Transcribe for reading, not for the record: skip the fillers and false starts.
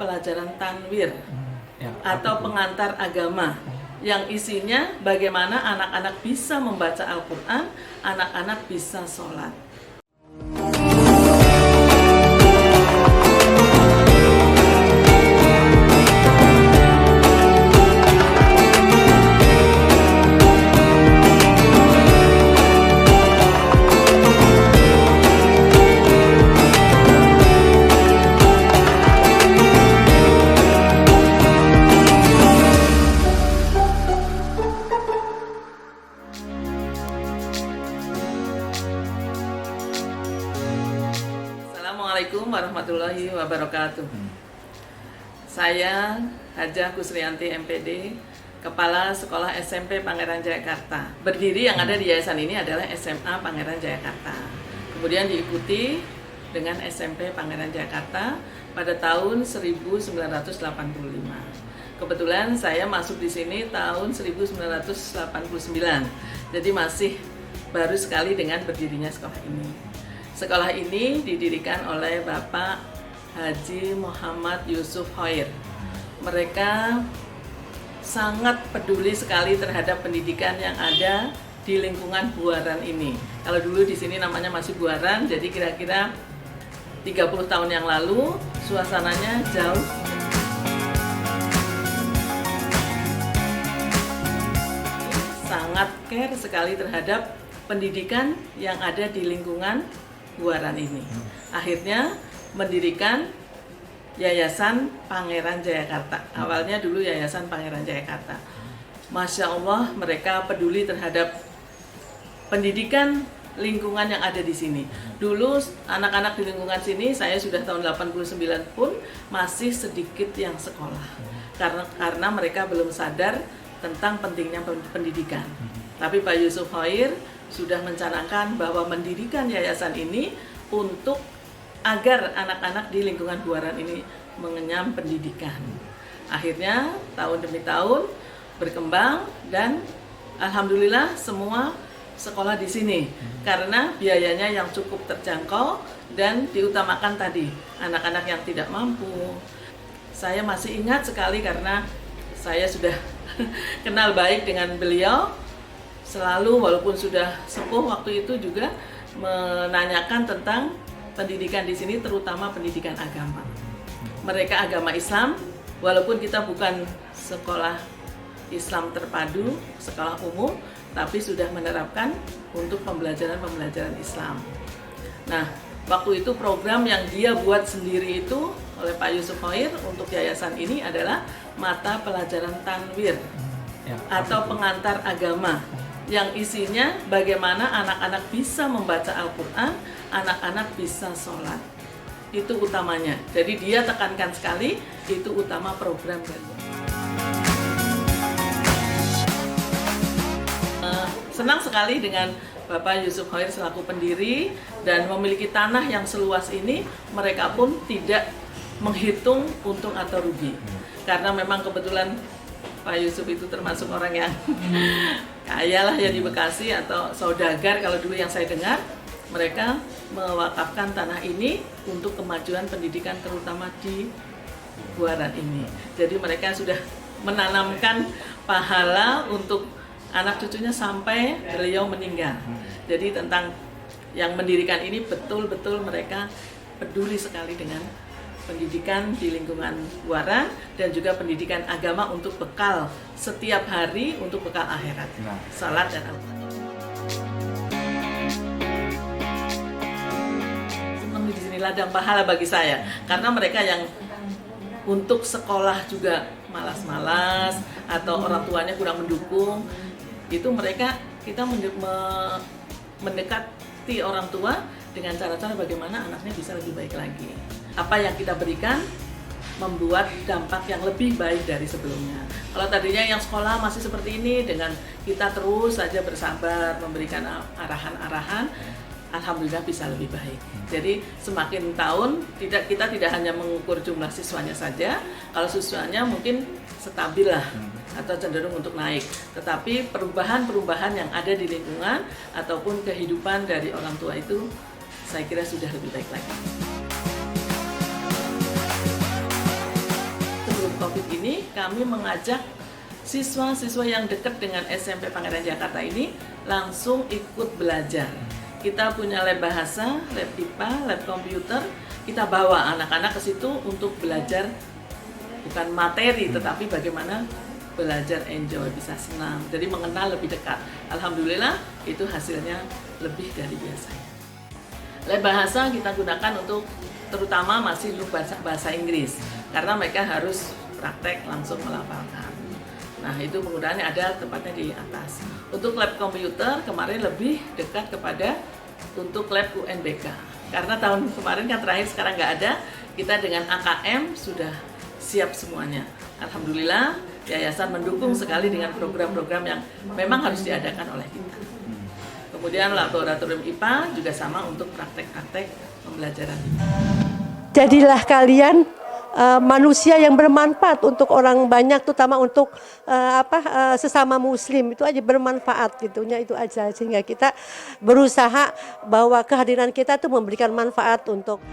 pelajaran tanwir Ya, atau pengantar agama yang isinya bagaimana anak-anak bisa membaca Al-Quran, anak-anak bisa sholat. Assalamualaikum warahmatullahi wabarakatuh. Saya Hajah Kusrianti MPD, Kepala Sekolah SMP Pangeran Jayakarta. Berdiri yang ada di yayasan ini adalah SMA Pangeran Jayakarta. Kemudian diikuti dengan SMP Pangeran Jayakarta pada tahun 1985. Kebetulan saya masuk di sini tahun 1989. Jadi masih baru sekali dengan berdirinya sekolah ini. Sekolah ini didirikan oleh Bapak Haji Muhammad Yusuf Hoir. Mereka sangat peduli sekali terhadap pendidikan yang ada di lingkungan Buaran ini. Kalau dulu di sini namanya masih Buaran, jadi kira-kira 30 tahun yang lalu suasananya jauh. Sangat care sekali terhadap pendidikan yang ada di lingkungan Buaran ini. Akhirnya mendirikan Yayasan Pangeran Jayakarta. Awalnya dulu Yayasan Pangeran Jayakarta. Masya Allah, mereka peduli terhadap pendidikan lingkungan yang ada di sini. Dulu anak-anak di lingkungan sini, saya sudah tahun 89 pun masih sedikit yang sekolah. Karena mereka belum sadar tentang pentingnya pendidikan. Tapi Pak Yusuf Hoir sudah mencanangkan bahwa mendirikan yayasan ini untuk agar anak-anak di lingkungan Buaran ini mengenyam pendidikan. Akhirnya tahun demi tahun berkembang dan alhamdulillah semua sekolah di sini karena biayanya yang cukup terjangkau dan diutamakan tadi anak-anak yang tidak mampu. Saya masih ingat sekali karena saya sudah kenal baik dengan beliau. Selalu walaupun sudah sepuh waktu itu juga menanyakan tentang pendidikan di sini, terutama pendidikan agama. Mereka agama Islam, walaupun kita bukan sekolah Islam terpadu, sekolah umum, tapi sudah menerapkan untuk pembelajaran Islam. Nah, waktu itu program yang dia buat sendiri itu oleh Pak Yusuf Hoir untuk yayasan ini adalah mata pelajaran tanwir atau pengantar agama yang isinya bagaimana anak-anak bisa membaca Al-Quran, anak-anak bisa sholat. Itu utamanya. Jadi dia tekankan sekali, itu utama program beliau. Senang sekali dengan Bapak Yusuf Hoir selaku pendiri dan memiliki tanah yang seluas ini, mereka pun tidak menghitung untung atau rugi. Karena memang kebetulan Pak Yusuf itu termasuk orang yang kaya lah ya di Bekasi atau saudagar kalau dulu yang saya dengar. Mereka mewakafkan tanah ini untuk kemajuan pendidikan terutama di Buaran ini. Jadi mereka sudah menanamkan pahala untuk anak cucunya sampai beliau meninggal. Jadi tentang yang mendirikan ini betul-betul mereka peduli sekali dengan pendidikan di lingkungan Buaran dan juga pendidikan agama untuk bekal setiap hari untuk bekal akhirat, salat dan Al-Quran. Senang di sini ladang pahala bagi saya karena mereka yang untuk sekolah juga malas-malas atau orang tuanya kurang mendukung, itu mereka kita mendekati orang tua dengan cara-cara bagaimana anaknya bisa lebih baik lagi. Apa yang kita berikan membuat dampak yang lebih baik dari sebelumnya. Kalau tadinya yang sekolah masih seperti ini, dengan kita terus saja bersabar memberikan arahan-arahan, alhamdulillah bisa lebih baik. Jadi semakin tahun kita tidak hanya mengukur jumlah siswanya saja, kalau siswanya mungkin stabil lah atau cenderung untuk naik, tetapi perubahan-perubahan yang ada di lingkungan ataupun kehidupan dari orang tua itu saya kira sudah lebih baik lagi. COVID ini kami mengajak siswa-siswa yang dekat dengan SMP Pangeran Jakarta ini langsung ikut belajar. Kita punya lab bahasa, lab IPA, lab komputer. Kita bawa anak-anak ke situ untuk belajar bukan materi, tetapi bagaimana belajar enjoy, bisa senang. Jadi mengenal lebih dekat. Alhamdulillah itu hasilnya lebih dari biasanya. Lab bahasa kita gunakan untuk terutama masih bahasa Inggris karena mereka harus praktek langsung melafalkan. Nah, itu penggunaannya ada tempatnya di atas. Untuk lab komputer kemarin lebih dekat kepada untuk lab UNBK. Karena tahun kemarin kan terakhir, sekarang nggak ada, kita dengan AKM sudah siap semuanya. Alhamdulillah, yayasan mendukung sekali dengan program-program yang memang harus diadakan oleh kita. Kemudian laboratorium IPA juga sama untuk praktek-praktek pembelajaran. Jadilah kalian manusia yang bermanfaat untuk orang banyak, terutama untuk sesama muslim, itu aja bermanfaat gitunya, itu aja, sehingga kita berusaha bahwa kehadiran kita tuh memberikan manfaat untuk